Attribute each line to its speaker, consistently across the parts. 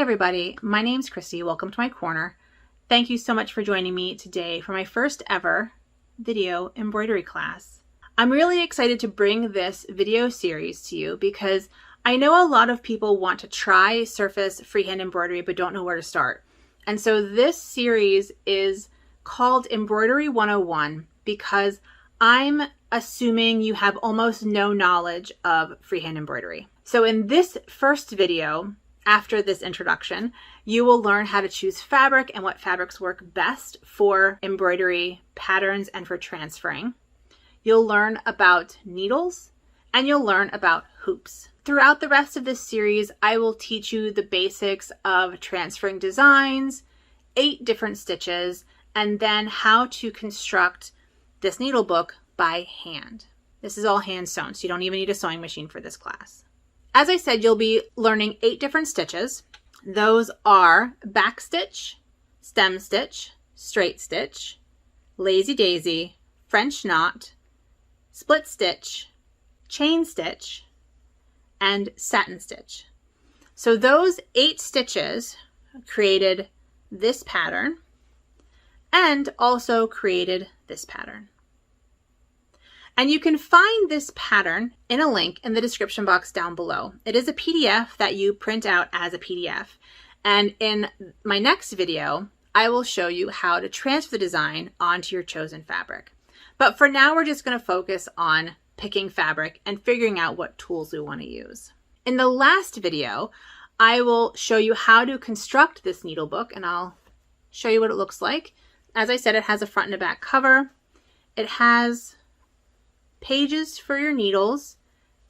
Speaker 1: everybody, my name's Christy. Welcome to my corner. Thank you so much for joining me today for my first ever video embroidery class. I'm really excited to bring this video series to you because I know a lot of people want to try surface freehand embroidery but don't know where to start. And so this series is called Embroidery 101 because I'm assuming you have almost no knowledge of freehand embroidery. So in this first video, after this introduction, you will learn how to choose fabric and what fabrics work best for embroidery patterns and for transferring. You'll learn about needles and you'll learn about hoops. Throughout the rest of this series, I will teach you the basics of transferring designs, 8 different stitches, and then how to construct this needle book by hand. This is all hand sewn, so you don't even need a sewing machine for this class. As I said, you'll be learning 8 different stitches. Those are back stitch, stem stitch, straight stitch, lazy daisy, French knot, split stitch, chain stitch, and satin stitch. So those 8 stitches created this pattern and also created this pattern. And you can find this pattern in a link in the description box down below. It is a PDF that you print out as a PDF. And in my next video, I will show you how to transfer the design onto your chosen fabric. But for now, we're just going to focus on picking fabric and figuring out what tools we want to use. In the last video, I will show you how to construct this needle book, and I'll show you what it looks like. As I said, it has a front and a back cover. It has pages for your needles,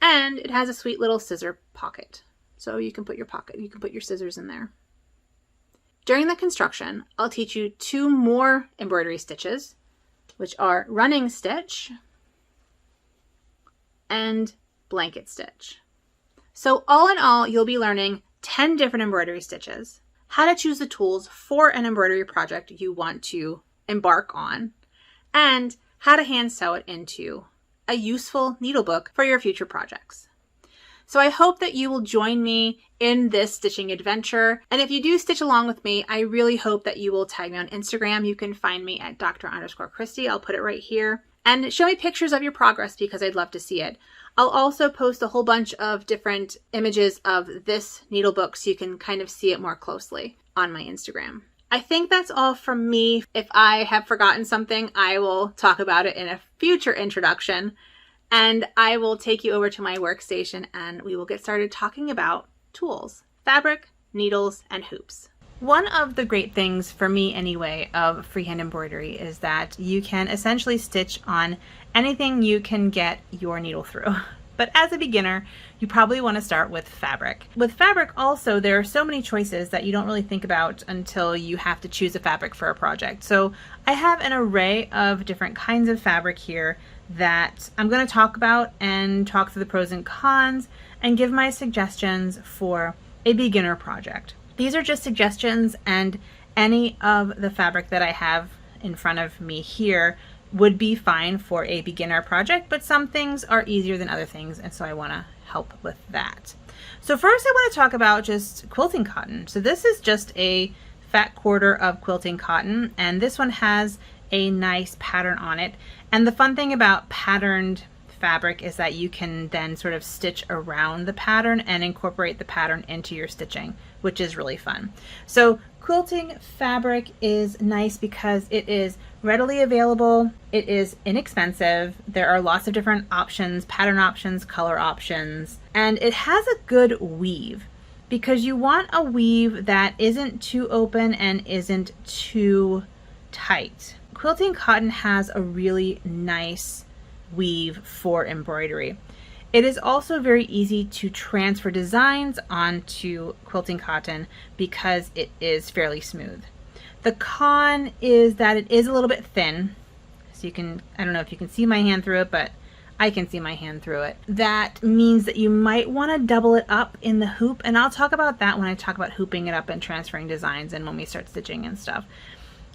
Speaker 1: and it has a sweet little scissor pocket. So you can put your scissors in there. During the construction, I'll teach you 2 more embroidery stitches, which are running stitch and blanket stitch. So all in all, you'll be learning 10 different embroidery stitches, how to choose the tools for an embroidery project you want to embark on, and how to hand sew it into a useful needle book for your future projects. So I hope that you will join me in this stitching adventure. And if you do stitch along with me, I really hope that you will tag me on Instagram. You can find me at Dr_Christy. I'll put it right here. And show me pictures of your progress because I'd love to see it. I'll also post a whole bunch of different images of this needle book so you can kind of see it more closely on my Instagram. I think that's all from me. If I have forgotten something, I will talk about it in a future introduction, and I will take you over to my workstation and we will get started talking about tools, fabric, needles, and hoops. One of the great things for me anyway of freehand embroidery is that you can essentially stitch on anything you can get your needle through. But as a beginner, you probably want to start with fabric. With fabric also, there are so many choices that you don't really think about until you have to choose a fabric for a project. So I have an array of different kinds of fabric here that I'm going to talk about and talk through the pros and cons and give my suggestions for a beginner project. These are just suggestions, and any of the fabric that I have in front of me here would be fine for a beginner project, but some things are easier than other things, and so I want to help with that. So first I want to talk about just quilting cotton. So this is just a fat quarter of quilting cotton, and this one has a nice pattern on it. And the fun thing about patterned fabric is that you can then sort of stitch around the pattern and incorporate the pattern into your stitching, which is really fun. So quilting fabric is nice because it is readily available, it is inexpensive, there are lots of different options, pattern options, color options, and it has a good weave because you want a weave that isn't too open and isn't too tight. Quilting cotton has a really nice weave for embroidery. It is also very easy to transfer designs onto quilting cotton because it is fairly smooth. The con is that it is a little bit thin. So you can, I don't know if you can see my hand through it, but I can see my hand through it. That means that you might want to double it up in the hoop, and I'll talk about that when I talk about hooping it up and transferring designs and when we start stitching and stuff.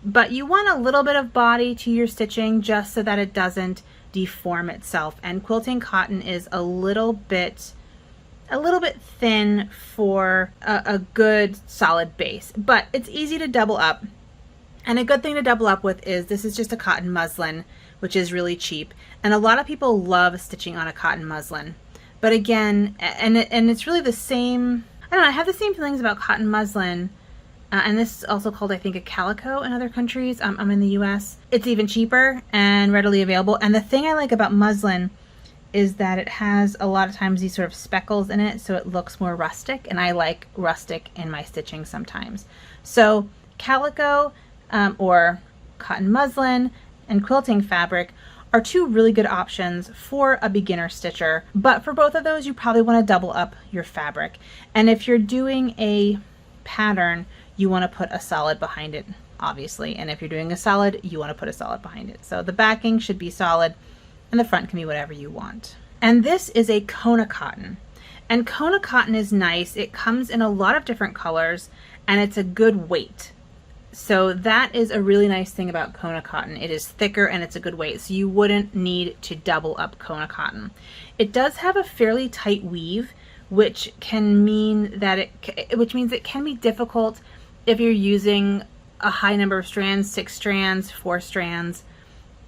Speaker 1: But you want a little bit of body to your stitching just so that it doesn't deform itself, and quilting cotton is a little bit a little bit thin for a good solid base, but it's easy to double up. And a good thing to double up with is this is just a cotton muslin, which is really cheap. And a lot of people love stitching on a cotton muslin. But again, and it's really the same, I don't know, I have the same feelings about cotton muslin. And this is also called, I think, a calico in other countries. I'm in the US. It's even cheaper and readily available. And the thing I like about muslin is that it has a lot of times these sort of speckles in it, so it looks more rustic. And I like rustic in my stitching sometimes. So calico, or cotton muslin and quilting fabric are two really good options for a beginner stitcher. But for both of those, you probably want to double up your fabric. And if you're doing a pattern, you want to put a solid behind it, obviously. And if you're doing a solid, you want to put a solid behind it. So the backing should be solid and the front can be whatever you want. And this is a Kona cotton. And Kona cotton is nice. It comes in a lot of different colors and it's a good weight. So that is a really nice thing about Kona cotton. It is thicker and it's a good weight, so you wouldn't need to double up Kona cotton. It does have a fairly tight weave, which can mean that which means it can be difficult if you're using a high number of strands, 6 strands, 4 strands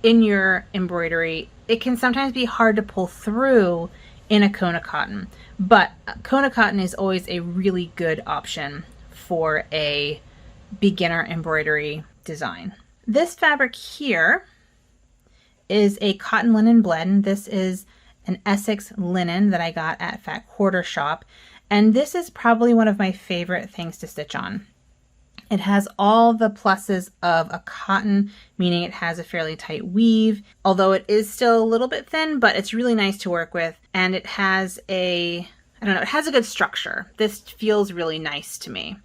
Speaker 1: in your embroidery. It can sometimes be hard to pull through in a Kona cotton, but Kona cotton is always a really good option for a beginner embroidery design. This fabric here is a cotton linen blend. This is an Essex linen that I got at Fat Quarter Shop, and this is probably one of my favorite things to stitch on. It has all the pluses of a cotton, meaning it has a fairly tight weave, although it is still a little bit thin, but it's really nice to work with, and it has it has a good structure. This feels really nice to me.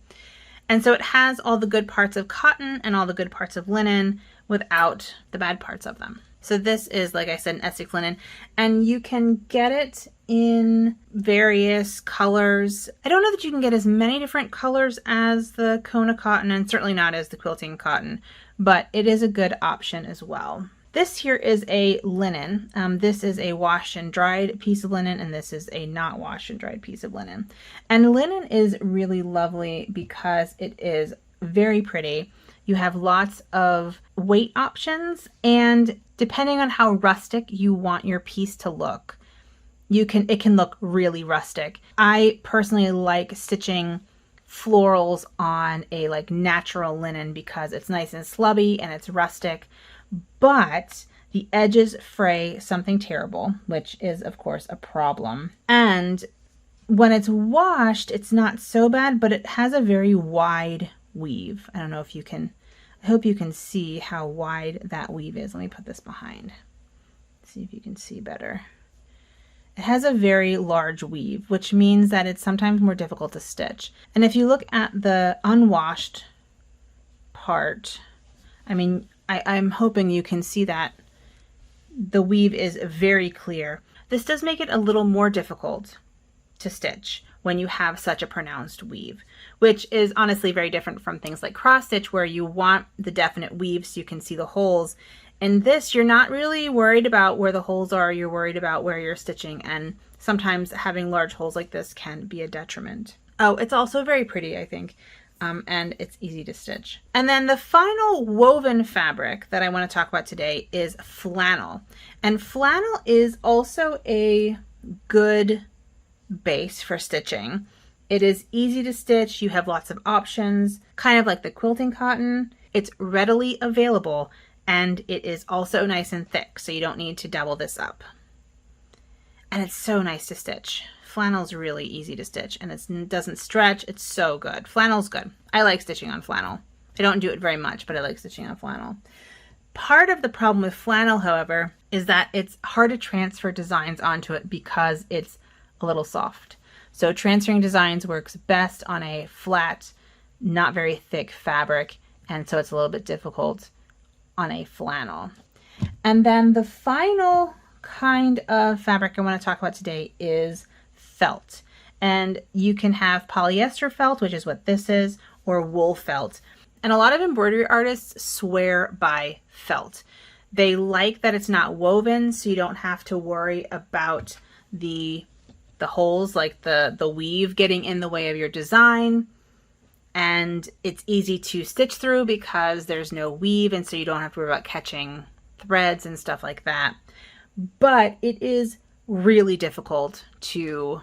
Speaker 1: And so it has all the good parts of cotton and all the good parts of linen without the bad parts of them. So this is, like I said, an Essex linen, and you can get it in various colors. I don't know that you can get as many different colors as the Kona cotton, and certainly not as the quilting cotton, but it is a good option as well. This here is a linen. This is a washed and dried piece of linen, and this is a not washed and dried piece of linen. And linen is really lovely because it is very pretty. You have lots of weight options, and depending on how rustic you want your piece to look, it can look really rustic. I personally like stitching florals on a natural linen because it's nice and slubby and it's rustic. But the edges fray something terrible, which is of course a problem. And when it's washed, it's not so bad, but it has a very wide weave. I don't know if you can, I hope you can see how wide that weave is. Let me put this behind. See if you can see better. It has a very large weave, which means that it's sometimes more difficult to stitch. And if you look at the unwashed part, I mean, I'm hoping you can see that the weave is very clear. This does make it a little more difficult to stitch when you have such a pronounced weave, which is honestly very different from things like cross stitch, where you want the definite weave so you can see the holes. In this, you're not really worried about where the holes are, you're worried about where you're stitching, and sometimes having large holes like this can be a detriment. Oh, it's also very pretty, I think. And it's easy to stitch. And then the final woven fabric that I want to talk about today is flannel. And flannel is also a good base for stitching. It is easy to stitch. You have lots of options, kind of like the quilting cotton. It's readily available, and it is also nice and thick, so you don't need to double this up. And it's so nice to stitch. Flannel's really easy to stitch, and it doesn't stretch. It's so good. Flannel's good. I like stitching on flannel. I don't do it very much, but I like stitching on flannel. Part of the problem with flannel, however, is that it's hard to transfer designs onto it because it's a little soft. So transferring designs works best on a flat, not very thick fabric, and so it's a little bit difficult on a flannel. And then the final kind of fabric I want to talk about today is felt. And you can have polyester felt, which is what this is, or wool felt. And a lot of embroidery artists swear by felt. They like that it's not woven, so you don't have to worry about the the holes, like the weave getting in the way of your design. And it's easy to stitch through because there's no weave, and so you don't have to worry about catching threads and stuff like that. But it is really difficult to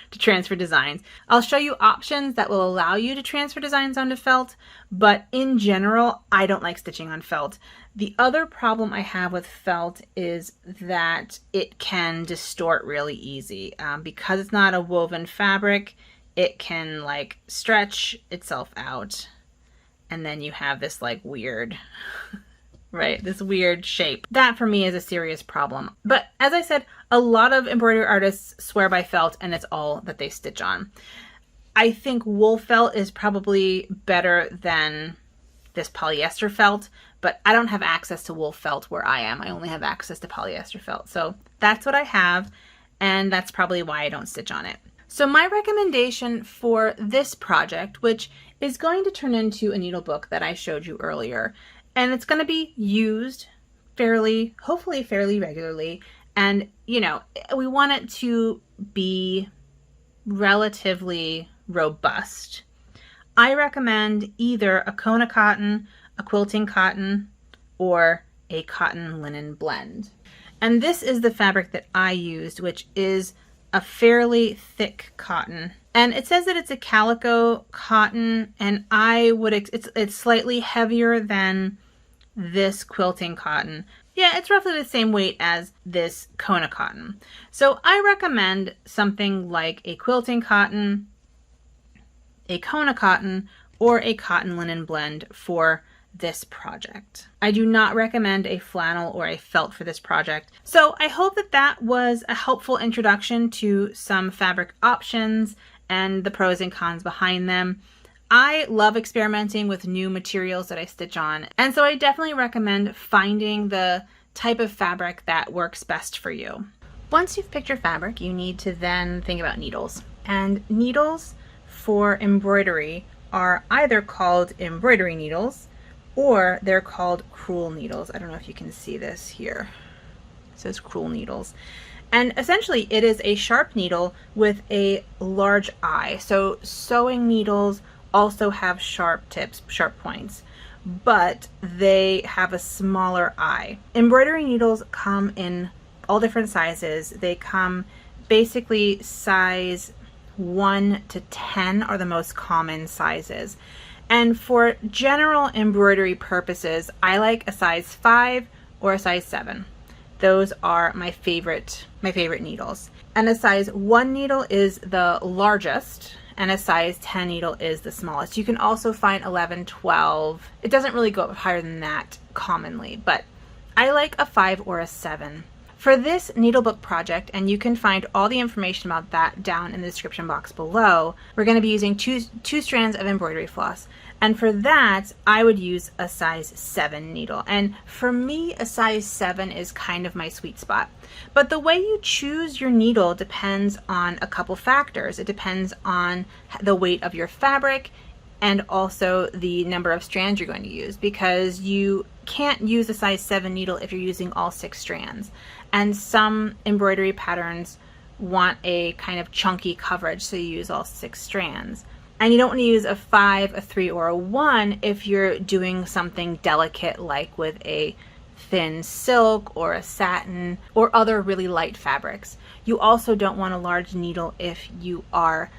Speaker 1: transfer designs. I'll show you options that will allow you to transfer designs onto felt, but in general, I don't like stitching on felt. The other problem I have with felt is that it can distort really easy. Because it's not a woven fabric, it can like stretch itself out, and then you have this like weird right, this weird shape. That for me is a serious problem. But as I said, a lot of embroidery artists swear by felt, and it's all that they stitch on. I think wool felt is probably better than this polyester felt, but I don't have access to wool felt where I am. I only have access to polyester felt. So that's what I have, and that's probably why I don't stitch on it. So my recommendation for this project, which is going to turn into a needle book that I showed you earlier, and it's going to be used hopefully fairly regularly. And, you know, we want it to be relatively robust. I recommend either a Kona cotton, a quilting cotton, or a cotton linen blend. And this is the fabric that I used, which is a fairly thick cotton. And it says that it's a calico cotton, and it's slightly heavier than this quilting cotton. Yeah, it's roughly the same weight as this Kona cotton. So I recommend something like a quilting cotton, a Kona cotton, or a cotton linen blend for this project. I do not recommend a flannel or a felt for this project. So I hope that that was a helpful introduction to some fabric options and the pros and cons behind them. I love experimenting with new materials that I stitch on, and so I definitely recommend finding the type of fabric that works best for you. Once you've picked your fabric, you need to then think about needles. And needles for embroidery are either called embroidery needles or they're called crewel needles. I don't know if you can see this here. It says crewel needles. And essentially it is a sharp needle with a large eye. So sewing needles also have sharp tips, sharp points, but they have a smaller eye. Embroidery needles come in all different sizes. They come basically size 1 to 10 are the most common sizes. And for general embroidery purposes, I like a size 5 or a size 7. Those are my favorite needles. And a size 1 needle is the largest, and a size 10 needle is the smallest. You can also find 11, 12. It doesn't really go up higher than that commonly, but I like a 5 or a 7. For this needlebook project, and you can find all the information about that down in the description box below, we're going to be using two strands of embroidery floss. And for that, I would use a size 7 needle. And for me, a size 7 is kind of my sweet spot. But the way you choose your needle depends on a couple factors. It depends on the weight of your fabric and also the number of strands you're going to use, because you can't use a size 7 needle if you're using all 6 strands. And some embroidery patterns want a kind of chunky coverage, so you use all 6 strands. And you don't want to use a 5, a 3, or a 1 if you're doing something delicate like with a thin silk or a satin or other really light fabrics. You also don't want a large needle if you are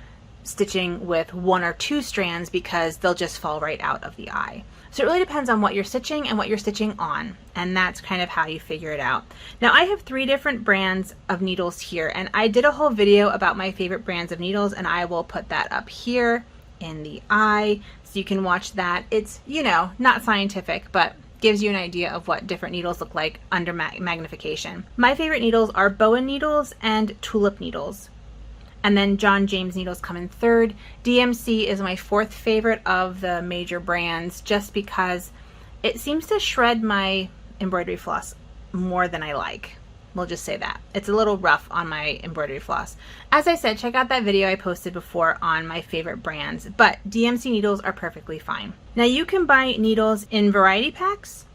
Speaker 1: stitching with 1 or 2 strands, because they'll just fall right out of the eye. So it really depends on what you're stitching and what you're stitching on, and that's kind of how you figure it out. Now I have 3 different brands of needles here, and I did a whole video about my favorite brands of needles, and I will put that up here in the eye so you can watch that. It's, you know, not scientific, but gives you an idea of what different needles look like under magnification. My favorite needles are boa needles and tulip needles. And then John James needles come in 3rd. DMC is my 4th favorite of the major brands, just because it seems to shred my embroidery floss more than I like. We'll just say that. It's a little rough on my embroidery floss. As I said, check out that video I posted before on my favorite brands, but DMC needles are perfectly fine. Now you can buy needles in variety packs,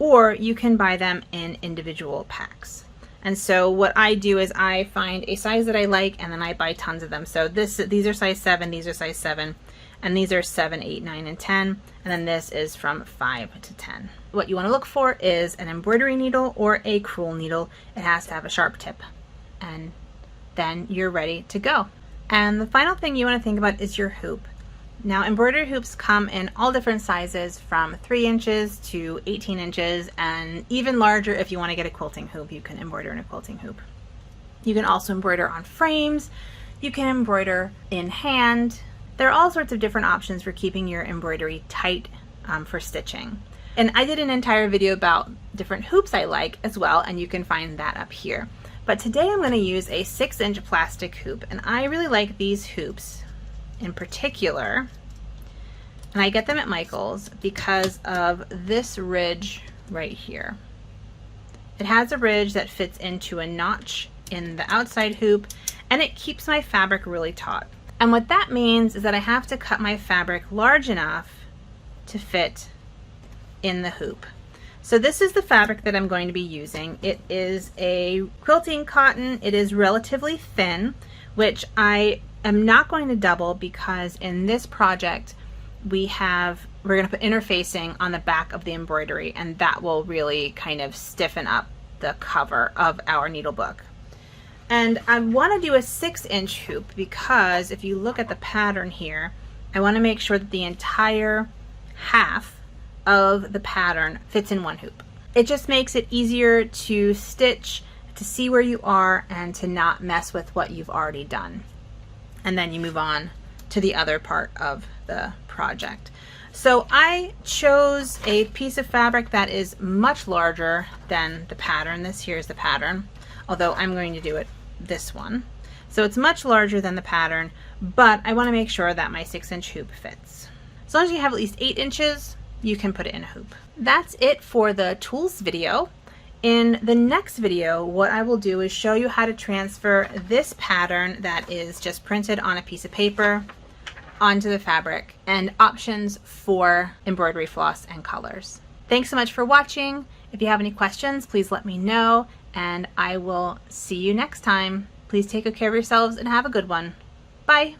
Speaker 1: or you can buy them in individual packs. And so what I do is I find a size that I like, and then I buy tons of them. So these are size 7, these are size 7, and these are 7, 8, 9, and 10. And then this is from 5 to 10. What you want to look for is an embroidery needle or a crewel needle. It has to have a sharp tip, and then you're ready to go. And the final thing you want to think about is your hoop. Now, embroidery hoops come in all different sizes, from 3 inches to 18 inches, and even larger. If you want to get a quilting hoop, you can embroider in a quilting hoop. You can also embroider on frames. You can embroider in hand. There are all sorts of different options for keeping your embroidery tight for stitching. And I did an entire video about different hoops I like as well, and you can find that up here. But today I'm going to use a 6-inch plastic hoop, and I really like these hoops in particular, and I get them at Michael's because of this ridge right here. It has a ridge that fits into a notch in the outside hoop, and it keeps my fabric really taut. And what that means is that I have to cut my fabric large enough to fit in the hoop. So this is the fabric that I'm going to be using. It is a quilting cotton. It is relatively thin, which I am not going to double because in this project we're going to put interfacing on the back of the embroidery, and that will really kind of stiffen up the cover of our needle book. And I want to do a 6-inch hoop because if you look at the pattern here, I want to make sure that the entire half of the pattern fits in one hoop. It just makes it easier to stitch, to see where you are, and to not mess with what you've already done. And then you move on to the other part of the project. So I chose a piece of fabric that is much larger than the pattern. This here is the pattern, although I'm going to do it this one. So it's much larger than the pattern, but I want to make sure that my 6-inch hoop fits. As long as you have at least 8 inches, you can put it in a hoop. That's it for the tools video. In the next video, what I will do is show you how to transfer this pattern that is just printed on a piece of paper onto the fabric, and options for embroidery floss and colors. Thanks so much for watching. If you have any questions, please let me know, and I will see you next time. Please take good care of yourselves and have a good one. Bye.